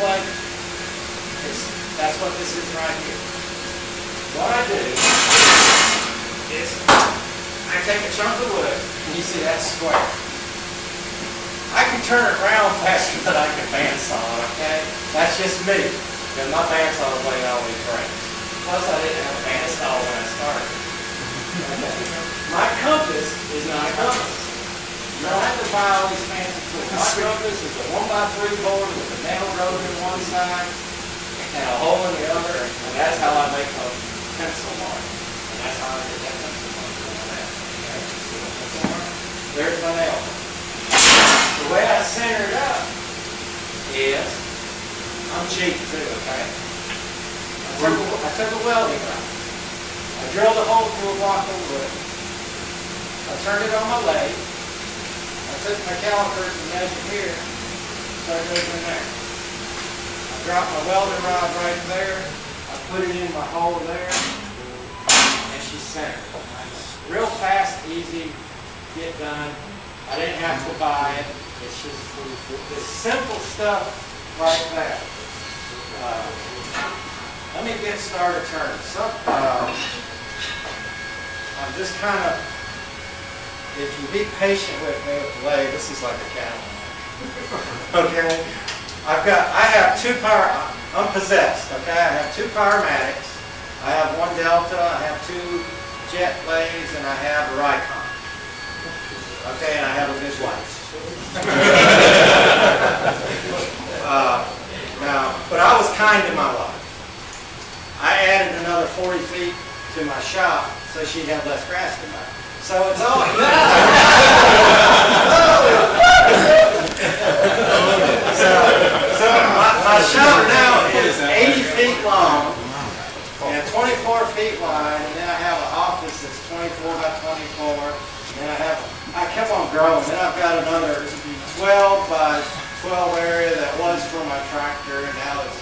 plate, that's what this is right here. What I do is I take a chunk of wood, and you see that square. I can turn it around faster than I can bandsaw it, okay? That's just me, because my bandsaw blade always breaks. Plus, I didn't have a bandsaw when I started. Okay. My compass is not a compass. You don't have to buy all these fancy tools. My compass is a 1x3 board with a nail drove in one side and a hole in the other, and that's how I make a pencil mark. And that's how I get that pencil mark on that. Okay? See the pencil mark? There's my nail. The way I center it up is, I'm cheap too, okay? I took a welding knife. I drilled a hole through a block of wood. I turned it on my lathe. I took my calipers and measured here, so it goes in there. I dropped my welding rod right there. I put it in my hole there, and she's centered. Real fast, easy, get done. I didn't have to buy it. It's just this simple stuff like that. Let me get started turning. I'm just kind of, if you be patient with me with the lathe, this is like a Cadillac. Okay? I have two power, I'm possessed, okay? I have two Powermatics. I have one Delta, I have two jet lathes, and I have a Ricon. Okay, and I have a good wife. But I was kind to my wife. I added another 40 feet to my shop so she'd have less grass to mow. So it's all so my shop now is 80 feet long and 24 feet wide, and then I have an office that's 24 by 24, and I kept on growing. Then I've got another 12 by 12 area that was for my tractor, and now it's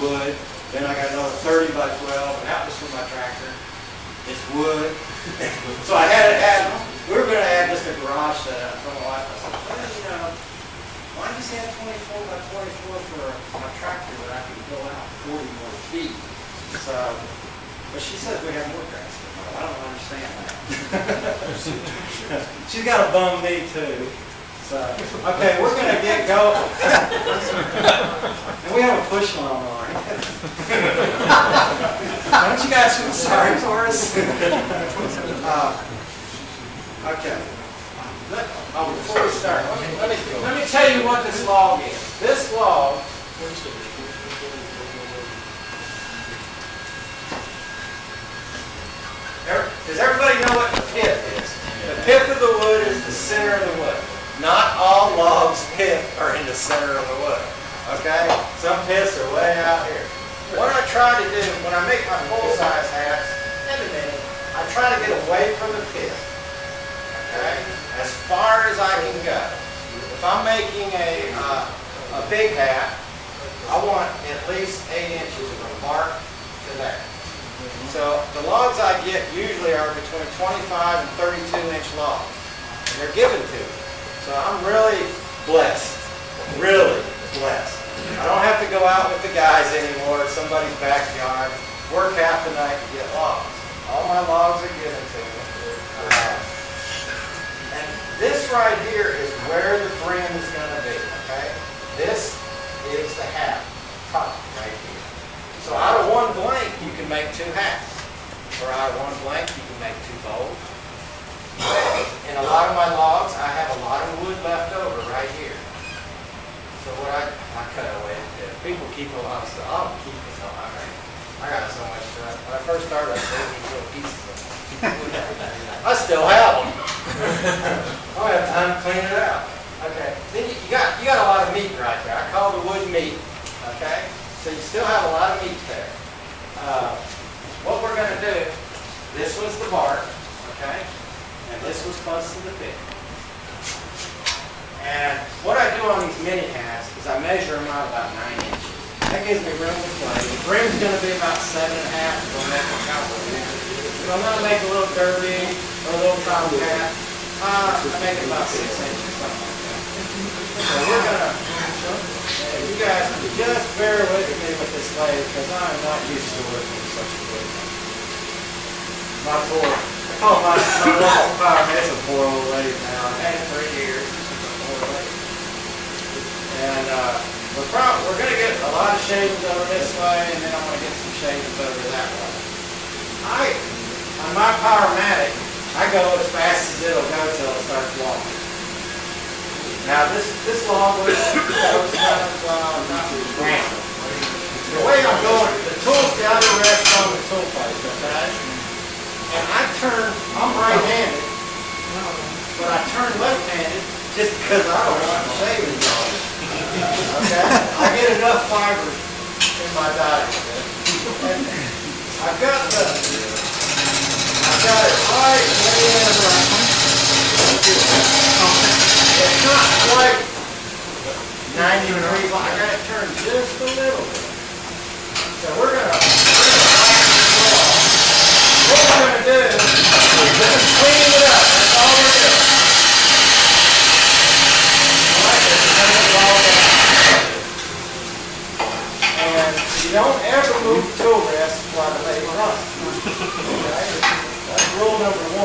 wood. Then I got another 30 by 12, and that was for my tractor. It's wood. So I had to add, we were going to add just a garage setup for my wife. I said, well, you know, why don't you say 24 by 24 for my tractor that I can go out 40 more feet? So, but she says we have more grass. I don't understand that. She's got to bum me too. So, okay, we're going to get going. And we have a push lawnmower. Don't you guys feel sorry for us? Okay. Before we start, let me tell you what this log is. This log does everybody know what the pith is? The pith of the wood is the center of the wood. Not all logs' pith are in the center of the wood. Okay? Some piths are way out here. What I try to do when I make my full-size hats, I try to get away from the pith. Okay? As far as I can go. If I'm making a big hat, I want at least 8 inches from mark to there. So the logs I get usually are between 25 and 32-inch logs. And they're given to me. So I'm really blessed. Really blessed. I don't have to go out with the guys anymore in somebody's backyard, work half the night to get logs. All my logs are given to me. And this right here is where the brim is going to be. Okay? This is the hat top right here. So out of one blank, you can make 2 hats. Or out of one blank, you can make 2 bowls. In a lot of my logs, I have a lot of wood left over right here. So what I cut away the pith. People keep a lot of stuff. I don't keep this all. I got so much stuff. When I first started, I saved these little pieces of them. I still have them. I don't have time to clean it out. Okay. Then you got a lot of meat right there. I call the wood meat. Okay. So you still have a lot of meat there. What we're going to do, this was the bark, okay, and this was close to the pith. And what I do on these mini hats is I measure them out about 9 inches. That gives me room to play. The brim's going to be about 7.5 if I'm making a cowboy hat. If I'm going to make a little derby or a little top hat, I make it about 6 inches, something like that. So we're going to guys just bear with me with this lathe because I'm not used to working with such a good one. My poor, my local power has a poor old lathe now. I've had it 3 years. It's a poor lathe. And we're going to get a lot of shavings over this way, and then I'm going to get some shavings over that way. On my Powermatic, I go as fast as it'll go till it starts walking. Now this log was kind of not random. The way I'm going, the tool's got to rest on the tool plate, okay? And I'm right-handed, but I turn left-handed just because I don't want the shavings on it. Okay? I get enough fibers in my diet. And I've got it right in right. It's not quite 90 degrees. I got it turned just a little bit. So we're gonna off. What we're gonna do is just clean it up. That's all we're doing. I like this. And you don't ever move the tool rest while the lathe runs. Okay? That's rule number 1.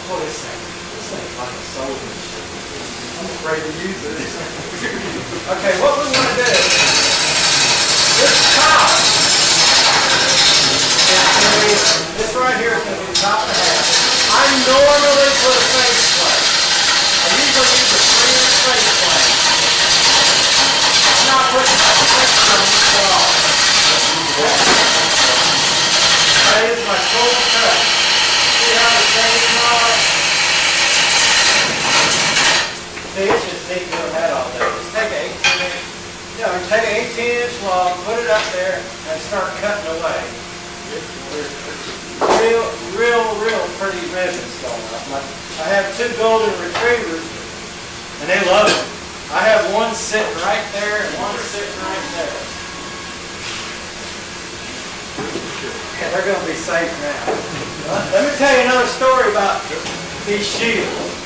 What is that? Like a soul machine. I'm afraid to use it. Okay, what we want to do, this top, this right here is going to be the top of the half. I normally put a face plate. I usually use a 3-inch face plate. I'm not putting my face on this wall. That is my full cut. See how the shading are? See, it's just neat doing that all day. Just take an 18-inch, take an 18-inch log, put it up there, and start cutting away. Real pretty ribbons going up. I have 2 golden retrievers, and they love it. I have one sitting right there and one sitting right there. Yeah, they're going to be safe now. Let me tell you another story about these shields.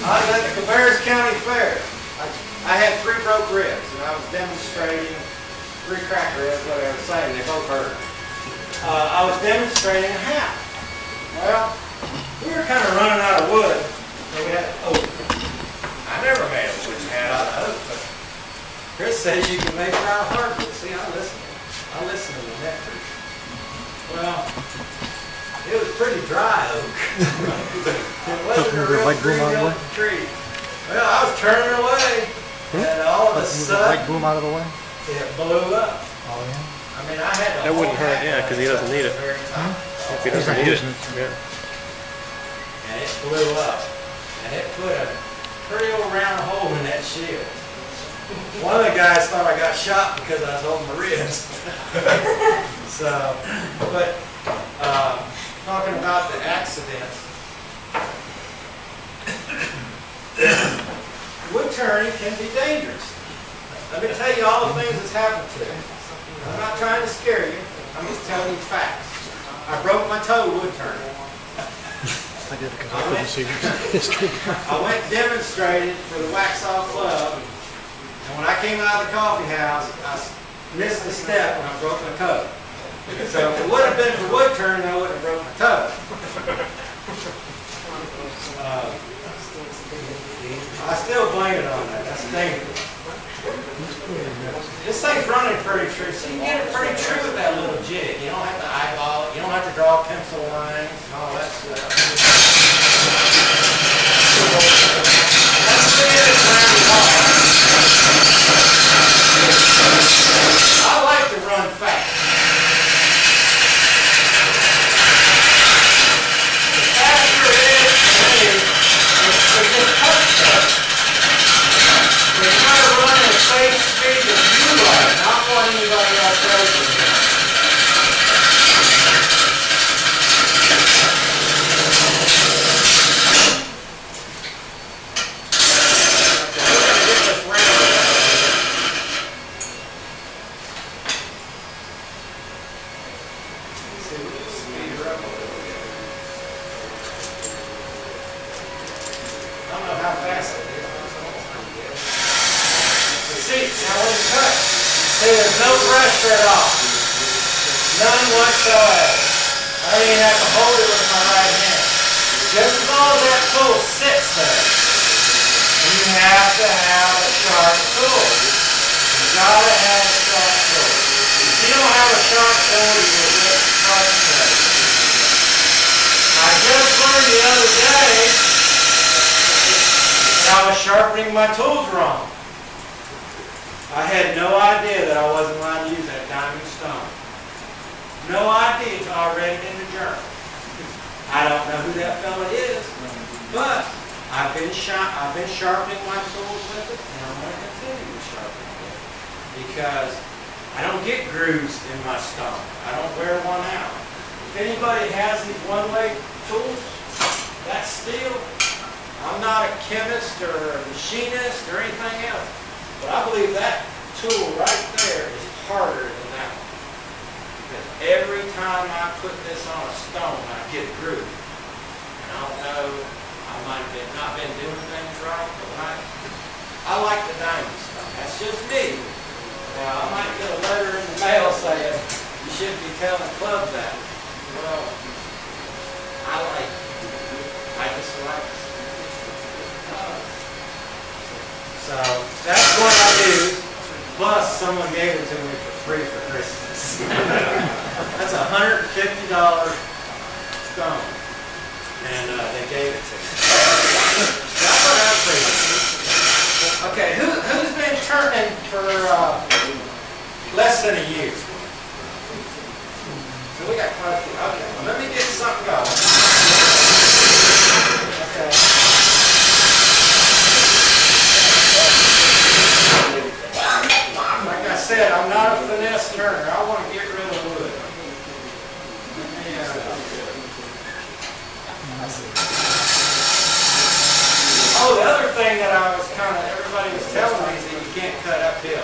I was at the Cabarrus County Fair. I had 3 broke ribs, and I was demonstrating 3 cracked ribs, whatever I was saying. They both hurt. I was demonstrating a hat. Well, we were kind of running out of wood, so we had oak. I never made a wood hat out of oak, but Chris says you can make it out of hardwood. See, I listen to the nectar. Well, it was pretty dry oak. It wasn't a real free oak tree. Well, I was turning away, and all of a sudden, like boom out of the way? It blew up. Oh yeah. I mean, I had to. That wouldn't hurt, yeah, because he doesn't need it. If he doesn't need it, yeah. And it blew up, and it put a pretty old round hole in that shield. One of the guys thought I got shot because I was holding my ribs. So, but. Talking about the accidents, wood turning can be dangerous. Let me tell you all the things that's happened to me. I'm not trying to scare you. I'm just telling you facts. I broke my toe wood turning. I went demonstrating for the Waxhaw Club, and when I came out of the coffee house, I missed a step and I broke my toe. So if it would have been for wood turning, I wouldn't have broken my toe. I still blame it on that. That's dangerous. This thing's running pretty true, so you can get it pretty true with that little jig. You don't have to eyeball it. You don't have to draw pencil lines and all that stuff. That's it. I like to run fast. See, there's no pressure at all. None whatsoever. I don't even have to hold it with my right hand. Just as long as that tool sits there. And you have to have a sharp tool. You've got to have a sharp tool. If you don't have a sharp tool, you will get frustrated. I just learned the other day that I was sharpening my tools wrong. I had no idea that I wasn't allowed to use that diamond stone. No idea until I read it in the journal. I don't know who that fella is, but I've been sharpening my tools with it, and I'm going to continue to sharpen it with it. Because I don't get grooves in my stone. I don't wear one out. If anybody has these one-way tools, that's steel. I'm not a chemist or a machinist or anything else. But I believe that tool right there is harder than that one. Because every time I put this on a stone, I get a groove. And I don't know, I might have not been doing things right, but I like the diamond stone. That's just me. Now, I might get a letter in the mail saying, you shouldn't be telling clubs that. Well, I like it. I just like it. So that's what I do. Plus, someone gave it to me for free for Christmas. That's a $150 stone, and they gave it to me. That's what I appreciate. Okay, who's been turning for less than a year? So we got quite a few. Okay, well, let me get something going. Okay. Like I said, I'm not a finesse turner. I want to get rid of wood. Oh, the other thing that everybody was telling me is that you can't cut uphill.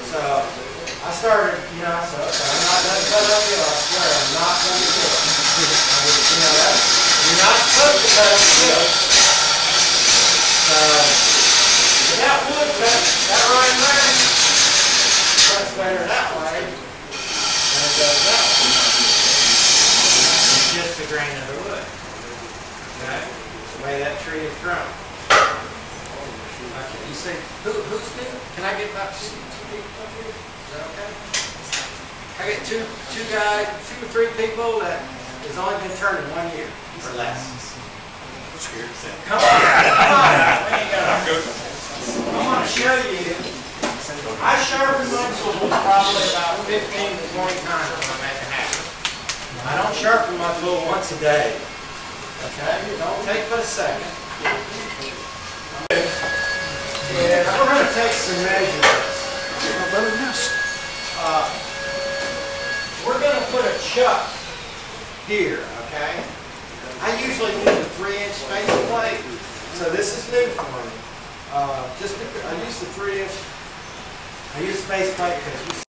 So I started, I said, okay, I'm not going to cut uphill. I swear, I'm not going to do it. You're not supposed to cut uphill. So that wood cut, that right there, cuts better that way than it does that way. It's just the grain of the wood. Okay? It's the way that tree is grown. Okay, you say, who's new? Can I get about two people up here? Is that okay? I get two or three people that has only been turning 1 year or less. I'm scared to say. Come on, come on. I want to show you. I sharpen my tools probably about 15 to 20 times when I make a hat. I don't sharpen my tool once a day. Okay? It don't take but a second. And we're going to take some measurements. We're going to put a chuck here, okay? I usually use a 3-inch face plate, so this is new for me. Just because I use the 3-inch, I use the face plate because you